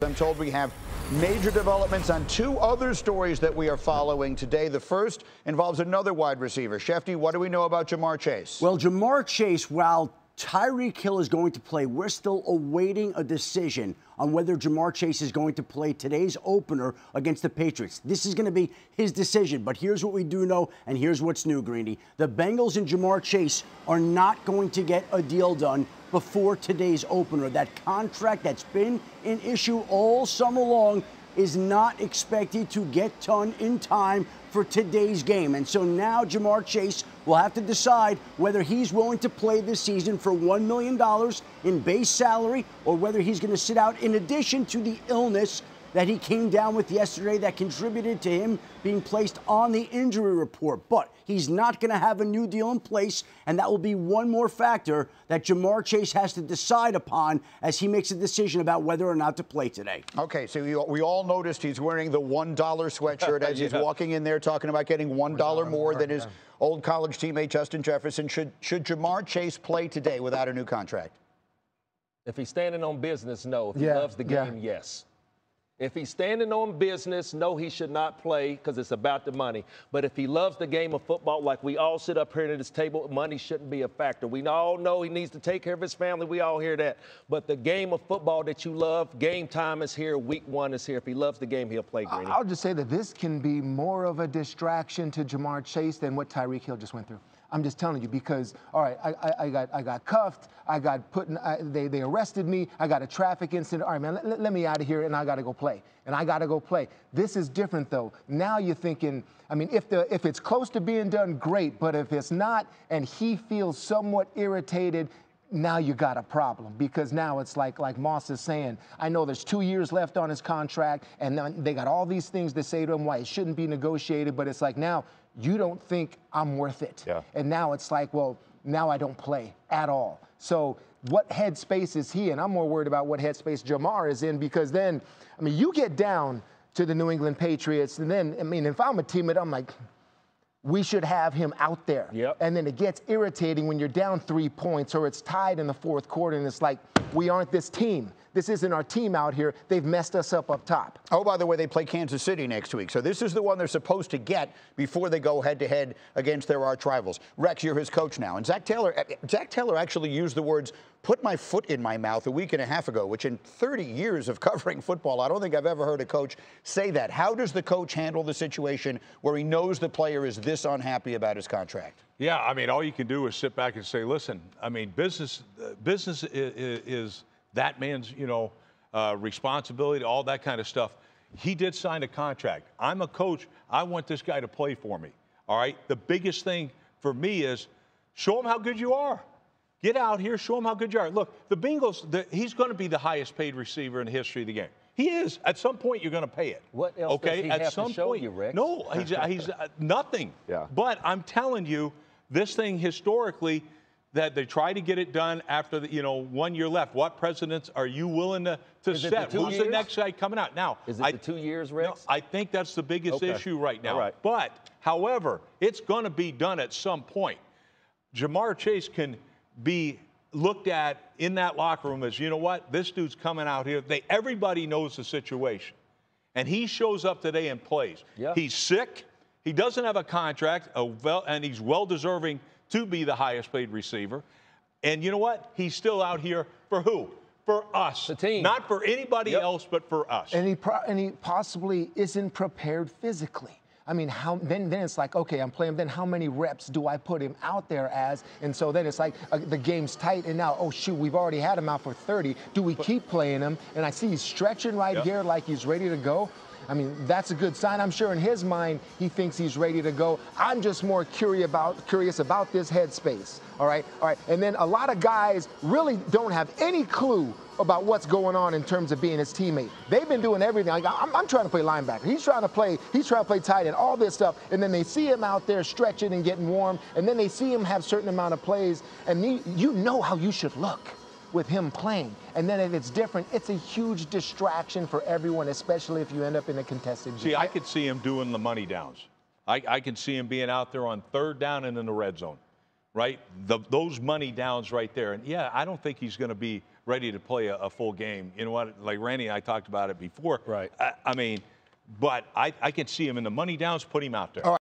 I'm told we have major developments on two other stories that we are following today. The first involves another wide receiver. Schefter, what do we know about JaMarr Chase? Well, JaMarr Chase, while Tyreek Hill is going to play, we're still awaiting a decision on whether JaMarr Chase is going to play today's opener against the Patriots. This is going to be his decision, but here's what we do know, and here's what's new, Greeny. The Bengals and JaMarr Chase are not going to get a deal done before today's opener. That contract that's been an issue all summer long is not expected to get done in time for today's game. And so now JaMarr Chase will have to decide whether he's willing to play this season for $1 million in base salary or whether he's going to sit out in addition to the illness that he came down with yesterday that contributed to him being placed on the injury report. But he's not going to have a new deal in place, and that will be one more factor that JaMarr Chase has to decide upon as he makes a decision about whether or not to play today. Okay, so we all noticed he's wearing the $1 sweatshirt as he's walking in there talking about getting $1 more than his old college teammate Justin Jefferson. Should JaMarr Chase play today without a new contract? If he's standing on business, no. If he loves the game, yes. If he's standing on business, no, he should not play because it's about the money. But if he loves the game of football, like we all sit up here at this table, money shouldn't be a factor. We all know he needs to take care of his family. We all hear that. But the game of football that you love, game time is here, week one is here. If he loves the game, he'll play, Greeny. I'll just say that this can be more of a distraction to JaMarr Chase than what Tyreek Hill just went through. I'm just telling you because, all right, I got cuffed, I got put in, they arrested me, I got a traffic incident. All right, man, let me out of here, and I got to go play. And I got to go play. This is different, though. Now you're thinking, I mean, if it's close to being done, great. But if it's not, and he feels somewhat irritated, now you got a problem, because now it's like Moss is saying, I know there's 2 years left on his contract, and they got all these things to say to him why it shouldn't be negotiated, but it's like now you don't think I'm worth it. Yeah. And now it's like, well, now I don't play at all. So what headspace is he in? I'm more worried about what headspace JaMarr is in, because then, I mean, you get down to the New England Patriots, and then, I mean, if I'm a teammate, I'm like, we should have him out there. Yep. And then it gets irritating when you're down 3 points or it's tied in the fourth quarter, and it's like, we aren't this team. This isn't our team out here. They've messed us up top. Oh, by the way, they play Kansas City next week. So this is the one they're supposed to get before they go head-to-head against their arch rivals. Rex, you're his coach now. And Zach Taylor actually used the words, put my foot in my mouth a week and a half ago, which in 30 years of covering football, I don't think I've ever heard a coach say that. How does the coach handle the situation where he knows the player is this unhappy about his contract? Yeah, I mean, all you can do is sit back and say, listen, I mean, business is that man's, responsibility, all that kind of stuff. He did sign a contract. I'm a coach. I want this guy to play for me, all right? The biggest thing for me is show him how good you are. Get out here, show him how good you are. Look, the Bengals, he's going to be the highest paid receiver in the history of the game. He is. At some point, you're going to pay it. What else does he have to show you, Rex? No, he's nothing. Yeah. But I'm telling you, this thing historically, that they try to get it done after the, 1 year left. What precedents are you willing to set? Who's the next guy coming out? Now, is it the 2 years, Rex? No, I think that's the biggest issue right now. All right. But, however, it's going to be done at some point. JaMarr Chase can be looked at in that locker room as, you know what, this dude's coming out here. Everybody knows the situation. And he shows up today and plays. Yeah. He's sick. He doesn't have a contract, and he's well-deserving to be the highest paid receiver. And you know what? He's still out here for who? For us. The team. Not for anybody else, but for us. And he possibly isn't prepared physically. I mean, then it's like, okay, I'm playing. Then how many reps do I put him out there as? And so then it's like the game's tight, and now, oh, shoot, we've already had him out for 30. Do we keep playing him? And I see he's stretching right here like he's ready to go. I mean, that's a good sign. I'm sure in his mind he thinks he's ready to go. I'm just more curious about this headspace. All right. And then a lot of guys really don't have any clue about what's going on in terms of being his teammate. They've been doing everything. Like, I'm trying to play linebacker. He's trying to play tight end, all this stuff. And then they see him out there stretching and getting warm. And then they see him have a certain amount of plays. And you know how you should look with him playing. And then if it's different, it's a huge distraction for everyone, especially if you end up in a contested game. See, I could see him doing the money downs. I can see him being out there on third down and in the red zone, right? Those money downs right there. And, yeah, I don't think he's going to be ready to play a full game. You know what? Like Randy and I talked about it before. Right. I mean, but I can see him in the money downs, put him out there. All right.